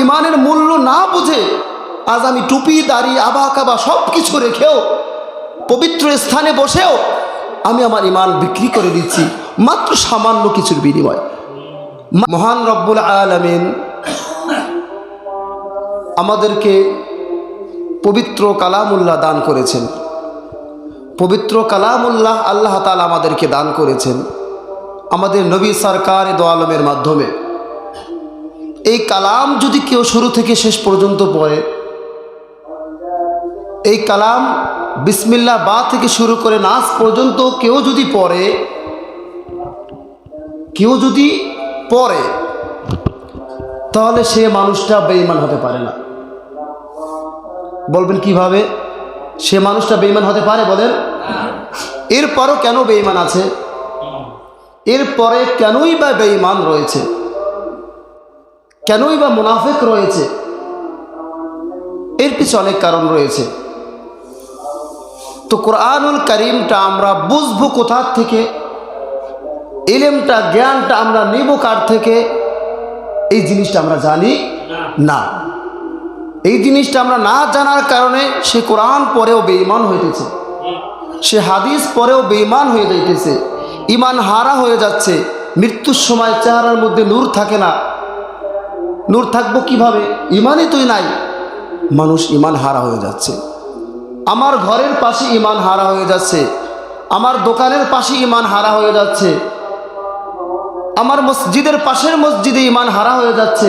ইমানের মূল্য না বুঝে আজ আমি টুপি দাড়ি আবা কাবা সব কিছু রেখেও পবিত্র স্থানে বসেও আমি আমার ইমান বিক্রি করে দিচ্ছি মাত্র সামান্য কিছুর বিনিময়। মহান রব্বুল আলামিন আমাদেরকে পবিত্র কালামুল্লাহ দান করেছেন। পবিত্র কালামুল্লাহ আল্লাহ তাআলা আমাদেরকে দান করেছেন আমাদের নবী সরকার দো আলমের মাধ্যমে। এই কালাম যদি কেউ শুরু থেকে শেষ পর্যন্ত পড়ে, এই কালাম বিসমিল্লাহ বা থেকে শুরু করে নাস পর্যন্ত কেউ যদি পড়ে তাহলে সে মানুষটা বেঈমান হতে পারে না। বলবেন কিভাবে সে মানুষটা বেঈমান হতে পারে? বলেন। এরপরও কেন বেঈমান আছে? এরপরে কেনই বা বেঈমান রয়েছে, কেনই বা মুনাফিক রয়েছে? এর পিছনে অনেক কারণ রয়েছে। তো কোরআনুল কারীমটা আমরা বুঝবো কোথা থেকে, ইলমটা জ্ঞানটা আমরা নিব কার থেকে? এই জিনিসটা আমরা জানি না। এই জিনিসটা আমরা না জানার কারণে সে কোরআন পড়েও বেঈমান হইতেছে, সে হাদিস পড়েও বেঈমান হয়ে যাইতেছে, ইমান হারা হয়ে যাচ্ছে। মৃত্যুর সময় চেহারার মধ্যে নূর থাকে না। নূর থাকবো কিভাবে? ইমানই তুই নাই। মানুষ ইমান হারা হয়ে যাচ্ছে। আমার ঘরের পাশে ইমান হারা হয়ে যাচ্ছে, আমার দোকানের পাশে ইমান হারা হয়ে যাচ্ছে, আমার মসজিদের পাশের মসজিদে ইমান হারা হয়ে যাচ্ছে,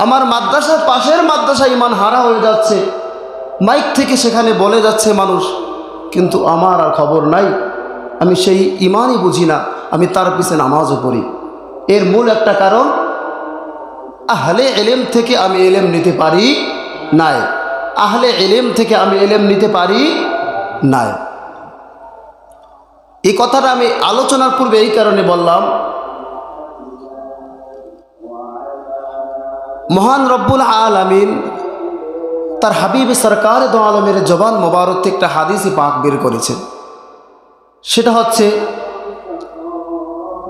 আমার মাদ্রাসার পাশের মাদ্রাসা ইমান হারা হয়ে যাচ্ছে। মাইক থেকে সেখানে বলে যাচ্ছে মানুষ, কিন্তু আমার আর খবর নাই, আমি সেই ইমানই বুঝি না, আমি তার পিছনে নামাজও পড়ি। এর মূল একটা কারণ, আহলে ইলম থেকে আমি ইলম নিতে পারি নাই। আহলে ইলম থেকে আমি ইলম নিতে পারি নাই। এই কথাটা আমি আলোচনার পূর্বে এই কারণে বললাম, মহান রব্বুল আলামিন তার হাবিব সরকার দো আলমের জবান মোবারক থেকে একটা হাদিসে পাক বের করেছেন। সেটা হচ্ছে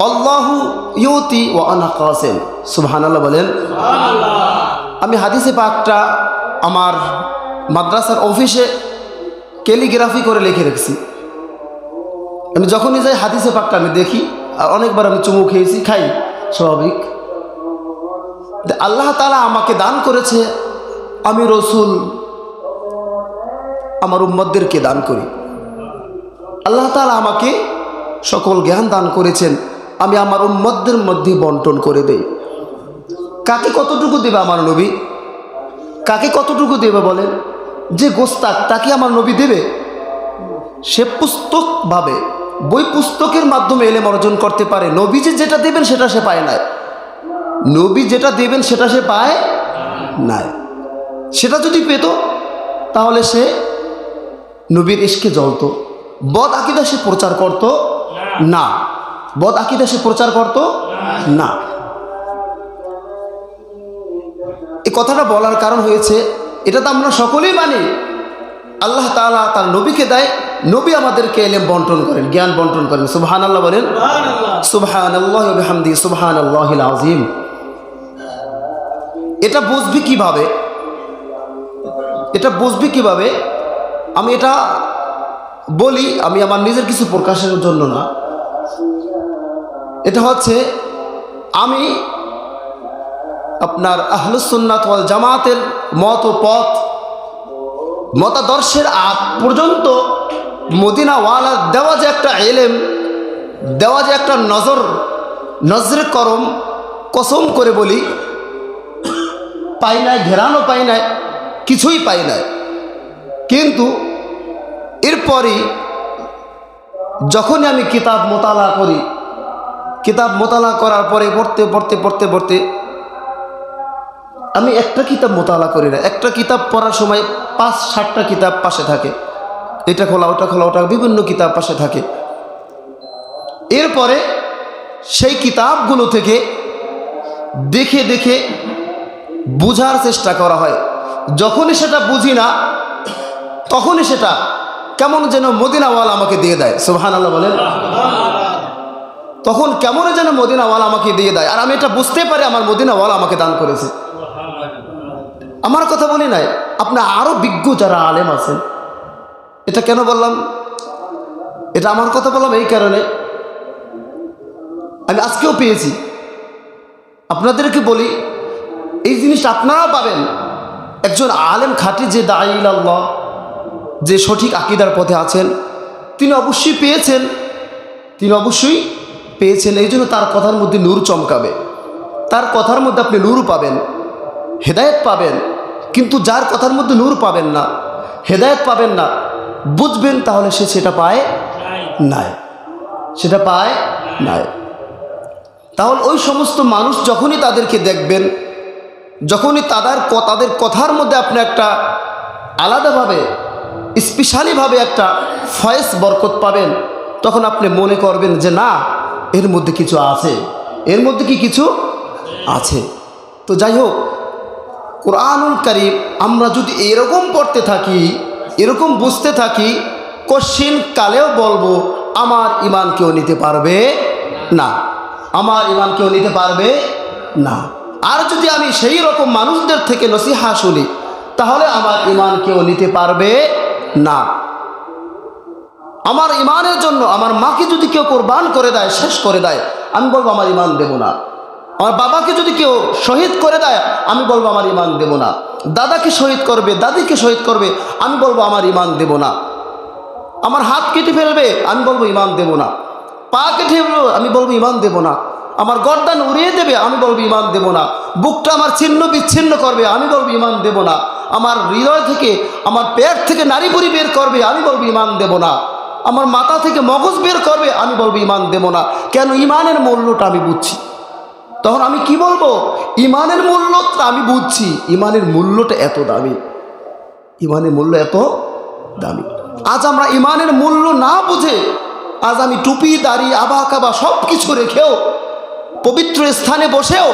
আল্লাহু ইউতি ওয়া আনা কাসিম। সুবহানাল্লাহ বলেন। আমি হাদিসে পাকটা আমার মাদ্রাসার অফিসে ক্যালিগ্রাফি করে লিখে রেখেছি। আমি যখনই যাই হাদিসে পাকটা আমি দেখি, আর অনেকবার আমি চুমু খেয়েছি, খাই, স্বাভাবিক। আল্লাহ তাআলা আমাকে দান করেছে, আমি রসুল আমার উম্মতদেরকে দান করি। আল্লাহ তাআলা আমাকে সকল জ্ঞান দান করেছেন, আমি আমার উম্মতদের মধ্যে বন্টন করে দেই। কাকে কতটুকু দেবে আমার নবী? কাকে কতটুকু দেবে বলেন? যে গোস্তাক তাকে আমার নবী দেবে? সে পুস্তক ভাবে, বই পুস্তকের মাধ্যমে ইলম অর্জন করতে পারে। নবী যে যেটা দেবেন সেটা সে পায় না। নবী যেটা দেবেন সেটা সে পায় নাই। সেটা যদি পেত তাহলে সে নবীর ইশকে জ্বলত। বদ আকীদা সে প্রচার করত না। বদ আকীদা সে প্রচার করত না। এই কথাটা বলার কারণ হয়েছে, এটা তো আমরা সকলেই মানি, আল্লাহ তাআলা তার নবীকে দেয়, নবী আমাদেরকে ইলম বন্টন করেন, জ্ঞান বন্টন করেন। সুবহানাল্লাহ বলেন। সুবহানাল্লাহি ওয়া বিহামদিহি সুবহানাল্লাহিল আযীম। এটা বুঝবি কিভাবে? এটা বুঝবি কিভাবে? আমি এটা বলি, আমি আমার নিজের কিছু প্রকাশের জন্য না। এটা হচ্ছে, আমি আপনার আহলুস সুন্নাত ওয়াল জামাতের মত ও পথ মতাদর্শের আগ পর্যন্ত মদিনাওয়ালা দেওয়া যে একটা ইলম, দেওয়া যে একটা নজরে করম, কসম করে বলি পাই নাই, ঘেরানো পাই নাই, কিছুই পাই নাই। কিন্তু এরপরই যখনই আমি কিতাব মোতালা করি, কিতাব মোতালা করার পরে পড়তে আমি একটা কিতাব মোতালা করি না। একটা কিতাব পড়ার সময় 5-7টা কিতাব পাশে থাকে, এটা খোলা ওটা খোলা, ওটা বিভিন্ন কিতাব পাশে থাকে। এরপরে সেই কিতাবগুলো থেকে দেখে দেখে বুঝার চেষ্টা করা হয়। যখনই সেটা বুঝি না তখনই সেটা কেমন যেন মদিনাওয়ালা আমাকে দিয়ে দেয়। সুবহানাল্লাহ বলেন। তখন কেমন যেন মদিনাওয়ালা আমাকে দিয়ে দেয়, আর আমি এটা বুঝতে পারি আমার মদিনাওয়ালা আমাকে দান করেছে। আমার কথা বলি নাই, আপনি আরও বিজ্ঞ যারা আলেম আছেন। এটা কেন বললাম? এটা আমার কথা বললাম এই কারণে, আমি আজকেও পেয়েছি। আপনাদেরকে বলি, এই জিনিসটা আপনারাও পাবেন। একজন আলেম খাঁটি, যে দাঈ ইলাল্লাহ, যে সঠিক আকীদার পথে আছেন, তিনি অবশ্যই পেয়েছেন, এই জন্য তার কথার মধ্যে নূর চমকাবে, তার কথার মধ্যে আপনি নূর পাবেন, হেদায়েত পাবেন। কিন্তু যার কথার মধ্যে নূর পাবেন না, হেদায়েত পাবেন না, বুঝবেন তাহলে সে সেটা পায় নাই, তাহলে ওই সমস্ত মানুষ যখনই তাদেরকে দেখবেন, যখনই তাদের কথার মধ্যে আপনি একটা আলাদাভাবে স্পেশালিভাবে একটা ফয়েজ বরকত পাবেন, তখন আপনি মনে করবেন যে না, এর মধ্যে কিছু আছে, এর মধ্যে কি কিছু আছে। তো যাই হোক, কোরআনুল কারীম আমরা যদি এরকম পড়তে থাকি, এরকম বুঝতে থাকি, কশিন কালেও বলবো আমার ঈমান কেউ নিতে পারবে না, আমার ঈমান কেউ নিতে পারবে না। আর যদি আমি সেই রকম মানুষদের থেকে নসিহা শুনি, তাহলে আমার ঈমান কেউ নিতে পারবে না। আমার ঈমানের জন্য আমার মাকে যদি কেউ কোরবান করে দেয়, শেষ করে দেয়, আমি বলবো আমার ঈমান দেব না। আমার বাবাকে যদি কেউ শহীদ করে দেয়, আমি বলবো আমার ঈমান দেব না। দাদাকে শহীদ করবে, দাদিকে শহীদ করবে, আমি বলবো আমার ঈমান দেব না। আমার হাত কেটে ফেলবে, আমি বলবো ঈমান দেব না। পা কেটে ফেলবে, আমি বলবো ঈমান দেব না। আমার গর্দান উড়িয়ে দেবে, আমি বলবো ঈমান দেব না। বুকটা আমার ছিন্ন বিচ্ছিন্ন করবে, আমি বলবো ঈমান দেব না। আমার হৃদয় থেকে, আমার পেট থেকে নাড়ি ভুঁড়ি বের করবে, আমি বলবো ঈমান দেব না। আমার মাথা থেকে মগজ বের করবে, আমি বলবো ঈমান দেব না। কেন? ঈমানের মূল্যটা আমি বুঝছি। তখন আমি কি বলবো? ঈমানের মূল্যটা আমি বুঝছি, ঈমানের মূল্যটা এত দামি, ঈমানের মূল্য এত দামি। আজ আমরা ঈমানের মূল্য না বুঝে, আজ আমি টুপি দাড়ি আবা কাবা সব কিছু রেখেও, পবিত্র স্থানে বসেও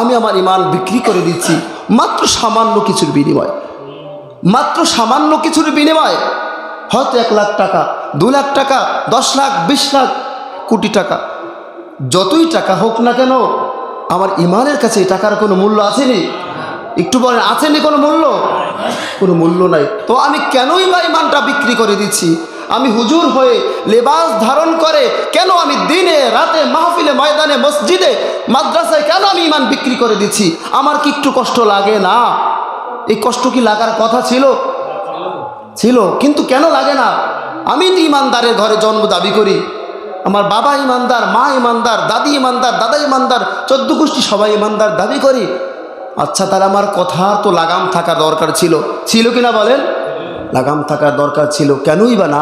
আমি আমার ঈমান বিক্রি করে দিচ্ছি মাত্র সামান্য কিছুর বিনিময়, মাত্র সামান্য কিছুর বিনিময়। হয়তো 1 লাখ টাকা, 2 লাখ টাকা, 10 লাখ, 20 লাখ, কোটি টাকা, যতই টাকা হোক না কেন, আমার ঈমানের কাছে এই টাকার কোনো মূল্য আসেনি? একটু বলেন, আসেনি কোনো মূল্য? কোনো মূল্য নাই। তো আমি কেনই বা ঈমানটা বিক্রি করে দিচ্ছি? আমি হুজুর হয়ে লেবাস ধারণ করে কেন আমি দিনে রাতে মাহফিলে ময়দানে মসজিদে মাদ্রাসায় কেন আমি ঈমান বিক্রি করে দিচ্ছি? আমার কি একটু কষ্ট লাগে না? এই কষ্ট কি লাগার কথা ছিল, কিন্তু কেন লাগে না? আমি তো ঈমানদারের ঘরে জন্ম দাবি করি, আমার বাবা ঈমানদার, মা ঈমানদার, দাদি ঈমানদার, দাদা ঈমানদার, 14 গোষ্ঠী সবাই ঈমানদার দাবি করি। আচ্ছা, তাহলে আমার কথার তো লাগাম থাকা দরকার ছিল কিনা বলেন? লাগাম থাকার দরকার ছিল, কেনই বা না